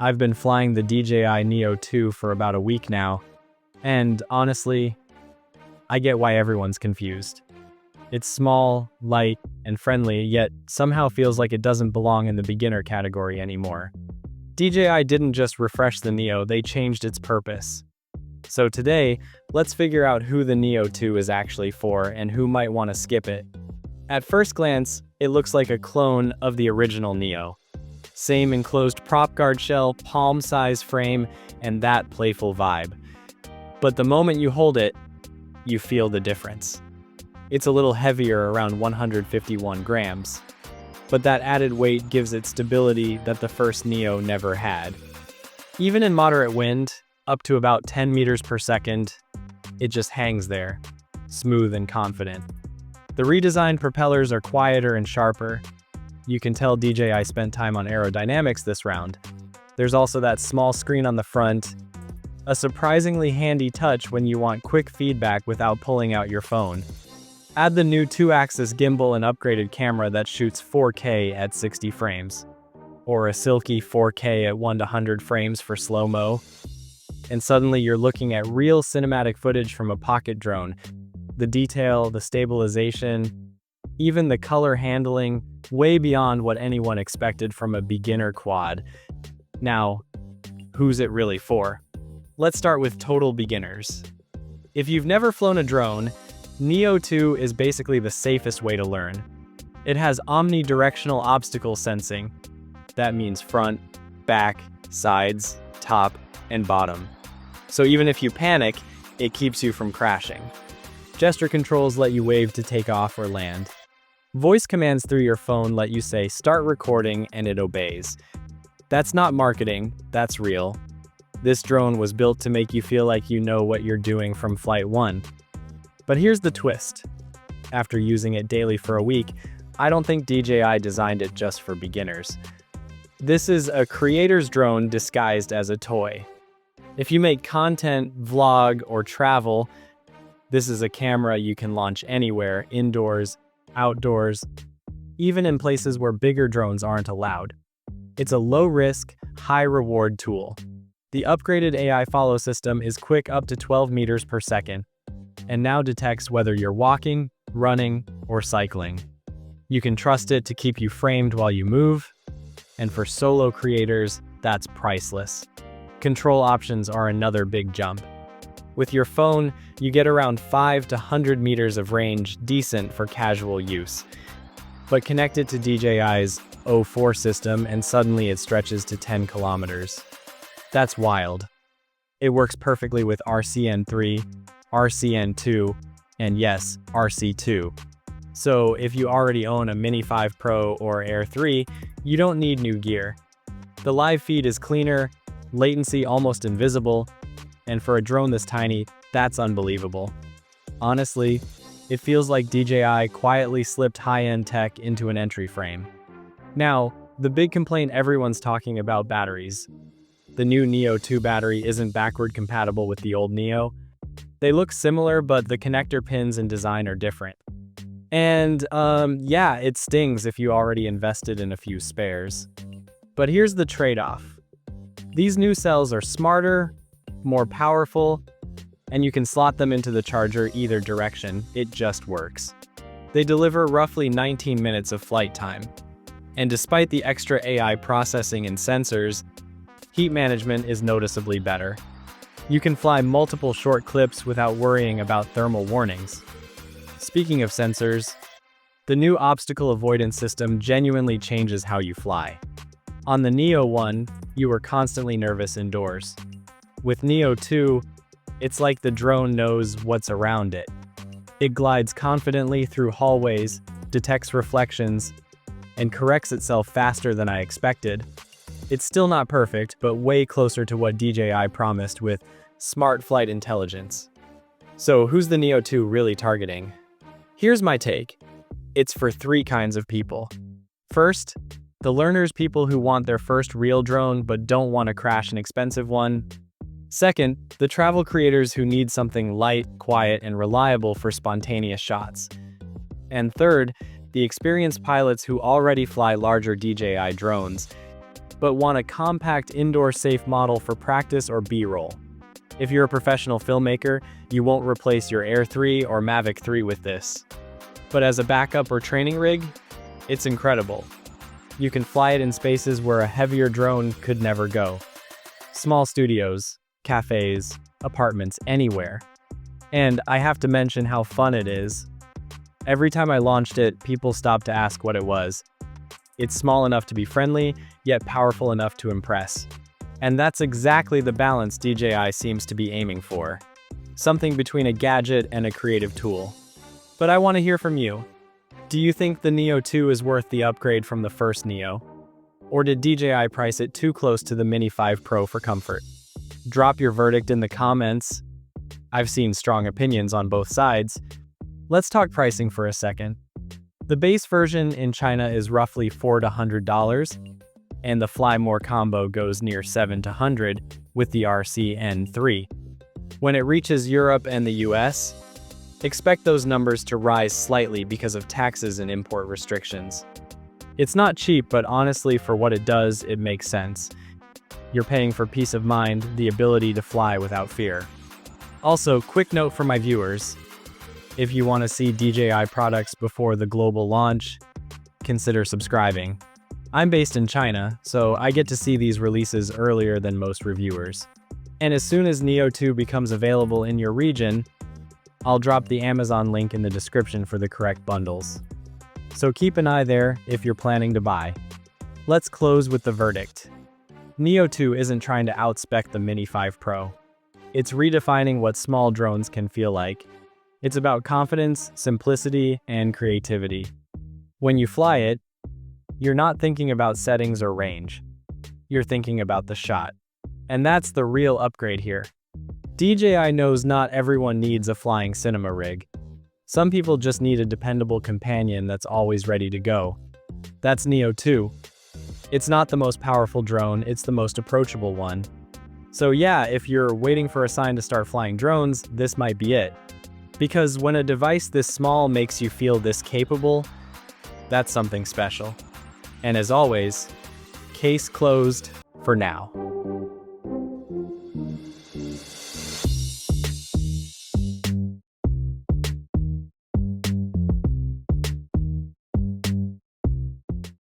I've been flying the DJI Neo 2 for about a week now, and honestly, I get why everyone's confused. It's small, light, and friendly, yet somehow feels like it doesn't belong in the beginner category anymore. DJI didn't just refresh the Neo, they changed its purpose. So today, let's figure out who the Neo 2 is actually for and who might want to skip it. At first glance, it looks like a clone of the original Neo. Same enclosed prop guard shell, palm-size frame, and that playful vibe. But the moment you hold it, you feel the difference. It's a little heavier, around 151 grams. But that added weight gives it stability that the first Neo never had. Even in moderate wind, up to about 10 meters per second, it just hangs there, smooth and confident. The redesigned propellers are quieter and sharper. You can tell DJI spent time on aerodynamics this round. There's also that small screen on the front, a surprisingly handy touch when you want quick feedback without pulling out your phone. Add the new 2-axis gimbal and upgraded camera that shoots 4K at 60 frames, or a silky 4K at 1:100 frames for slow-mo. And suddenly you're looking at real cinematic footage from a pocket drone. The detail, the stabilization, even the color handling, way beyond what anyone expected from a beginner quad. Now, who's it really for? Let's start with total beginners. If you've never flown a drone, Neo 2 is basically the safest way to learn. It has omnidirectional obstacle sensing. That means front, back, sides, top, and bottom. So even if you panic, it keeps you from crashing. Gesture controls let you wave to take off or land. Voice commands through your phone let you say start recording and it obeys. That's not marketing, that's real. This drone was built to make you feel like you know what you're doing from flight 1. But here's the twist. After using it daily for a week, I don't think DJI designed it just for beginners. This is a creator's drone disguised as a toy. If you make content, vlog, or travel, this is a camera you can launch anywhere, indoors, outdoors, even in places where bigger drones aren't allowed. It's a low-risk, high-reward tool. The upgraded AI follow system is quick up to 12 meters per second, and now detects whether you're walking, running, or cycling. You can trust it to keep you framed while you move, and for solo creators, that's priceless. Control options are another big jump. With your phone, you get around 5 to 100 meters of range, decent for casual use. But connect it to DJI's O4 system and suddenly it stretches to 10 kilometers. That's wild. It works perfectly with RCN3, RCN2, and yes, RC2. So if you already own a Mini 5 Pro or Air 3, you don't need new gear. The live feed is cleaner, latency almost invisible, and for a drone this tiny, that's unbelievable. Honestly, it feels like DJI quietly slipped high-end tech into an entry frame. Now, the big complaint everyone's talking about: batteries. The new Neo 2 battery isn't backward compatible with the old Neo. They look similar, but the connector pins and design are different. And yeah, it stings if you already invested in a few spares. But here's the trade-off. These new cells are smarter, more powerful, and you can slot them into the charger either direction. It just works. They deliver roughly 19 minutes of flight time. And despite the extra AI processing and sensors, heat management is noticeably better. You can fly multiple short clips without worrying about thermal warnings. Speaking of sensors, the new obstacle avoidance system genuinely changes how you fly. On the Neo 1, you were constantly nervous indoors. With Neo 2, it's like the drone knows what's around it. It glides confidently through hallways, detects reflections, and corrects itself faster than I expected. It's still not perfect, but way closer to what DJI promised with smart flight intelligence. So who's the Neo 2 really targeting? Here's my take. It's for 3 kinds of people. First, the learners, people who want their first real drone but don't want to crash an expensive one. Second, the travel creators who need something light, quiet, and reliable for spontaneous shots. And third, the experienced pilots who already fly larger DJI drones, but want a compact indoor safe model for practice or B-roll. If you're a professional filmmaker, you won't replace your Air 3 or Mavic 3 with this. But as a backup or training rig, it's incredible. You can fly it in spaces where a heavier drone could never go. Small studios, cafes, apartments, anywhere. And I have to mention how fun it is. Every time I launched it, people stopped to ask what it was. It's small enough to be friendly, yet powerful enough to impress. And that's exactly the balance DJI seems to be aiming for. Something between a gadget and a creative tool. But I want to hear from you. Do you think the Neo 2 is worth the upgrade from the first Neo? Or did DJI price it too close to the Mini 5 Pro for comfort? Drop your verdict in the comments. I've seen strong opinions on both sides. Let's talk pricing for a second. The base version in China is roughly $400 to $100, and the Fly More combo goes near $700 to $100 with the RC-N3. When it reaches Europe and the US, expect those numbers to rise slightly because of taxes and import restrictions. It's not cheap, but honestly, for what it does, it makes sense. You're paying for peace of mind, the ability to fly without fear. Also, quick note for my viewers. If you want to see DJI products before the global launch, consider subscribing. I'm based in China, so I get to see these releases earlier than most reviewers. And as soon as Neo 2 becomes available in your region, I'll drop the Amazon link in the description for the correct bundles. So keep an eye there if you're planning to buy. Let's close with the verdict. Neo 2 isn't trying to outspec the Mini 5 Pro. It's redefining what small drones can feel like. It's about confidence, simplicity, and creativity. When you fly it, you're not thinking about settings or range. You're thinking about the shot. And that's the real upgrade here. DJI knows not everyone needs a flying cinema rig. Some people just need a dependable companion that's always ready to go. That's Neo 2. It's not the most powerful drone, it's the most approachable one. So yeah, if you're waiting for a sign to start flying drones, this might be it. Because when a device this small makes you feel this capable, that's something special. And as always, case closed for now.